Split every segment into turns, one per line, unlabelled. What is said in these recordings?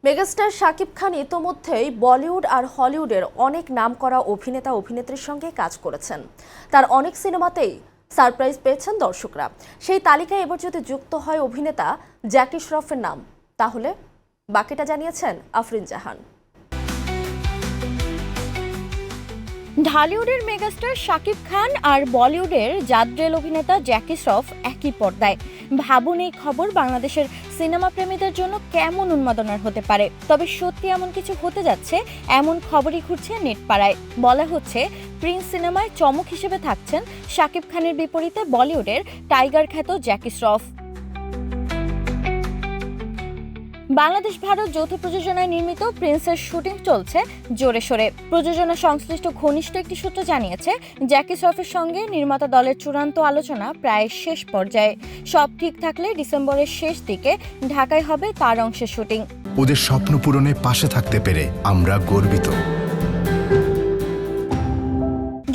Megastar Shakib Khan ইতোমধ্যেই বলিউড আর হলিউডের অনেক নামকরা অভিনেতা অভিনেত্রীর সঙ্গে কাজ করেছেন। তার অনেক সিনেমাতেই সারপ্রাইজ পেয়েছেন দর্শকরা। সেই তালিকায় এবার যদি যুক্ত হয় অভিনেতা জ্যাকি শ্রফের নাম, তাহলে বাকিটা জানিয়েছেন আফরিন জাহান।
ঢালিউডের মেগাস্টার শাকিব খান আর বলিউডের জাদ্রেল অভিনেতা জ্যাকি শ্রফ একই পর্দায়। ভাবুন এই খবর বাংলাদেশের সিনেমা প্রেমীদের জন্য কেমন উন্মাদনার হতে পারে। তবে সত্যি এমন কিছু হতে যাচ্ছে এমন খবরই ঘুরছে নেটপাড়ায়। বলা হচ্ছে প্রিন্স সিনেমায় চমক হিসেবে থাকছেন শাকিব খানের বিপরীতে বলিউডের টাইগার খ্যাত জ্যাকি শ্রফ। বাংলাদেশ ভারত যৌথ প্রযোজনায় নির্মিত প্রিন্সের শুটিং চলছে জোরে সোরে। প্রযোজনা সংশ্লিষ্ট ঘনিষ্ঠ একটি সূত্র জানিয়েছে, জ্যাকি শ্রফের সঙ্গে নির্মাতা দলের চূড়ান্ত আলোচনা প্রায় শেষ পর্যায়ে। সব ঠিক থাকলে ডিসেম্বরের শেষ দিকে ঢাকায় হবে তার অংশের শুটিং।
ওদের স্বপ্ন পূরণে পাশে থাকতে পেরে আমরা গর্বিত।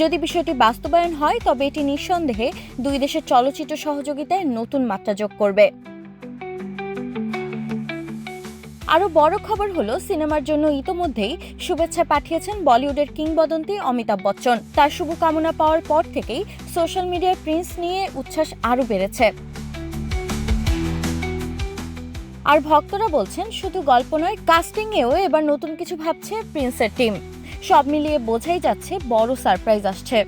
যদি বিষয়টি বাস্তবায়ন হয় তবে এটি নিঃসন্দেহে দুই দেশের চলচ্চিত্র সহযোগিতায় নতুন মাত্রা যোগ করবে। আরও বড় খবর হলো, সিনেমার জন্য ইতোমধ্যেই শুভেচ্ছা পাঠিয়েছেন বলিউডের কিংবদন্তি অমিতাভ বচ্চন। তার শুভকামনা পাওয়ার পর থেকেই সোশ্যাল মিডিয়ায় প্রিন্স নিয়ে উচ্ছ্বাস আরও বেড়েছে। আর ভক্তরা বলছেন, শুধু গল্প নয়, কাস্টিংয়েও এবার নতুন কিছু ভাবছে প্রিন্সের টিম। সব মিলিয়ে বোঝাই যাচ্ছে বড় সারপ্রাইজ আসছে।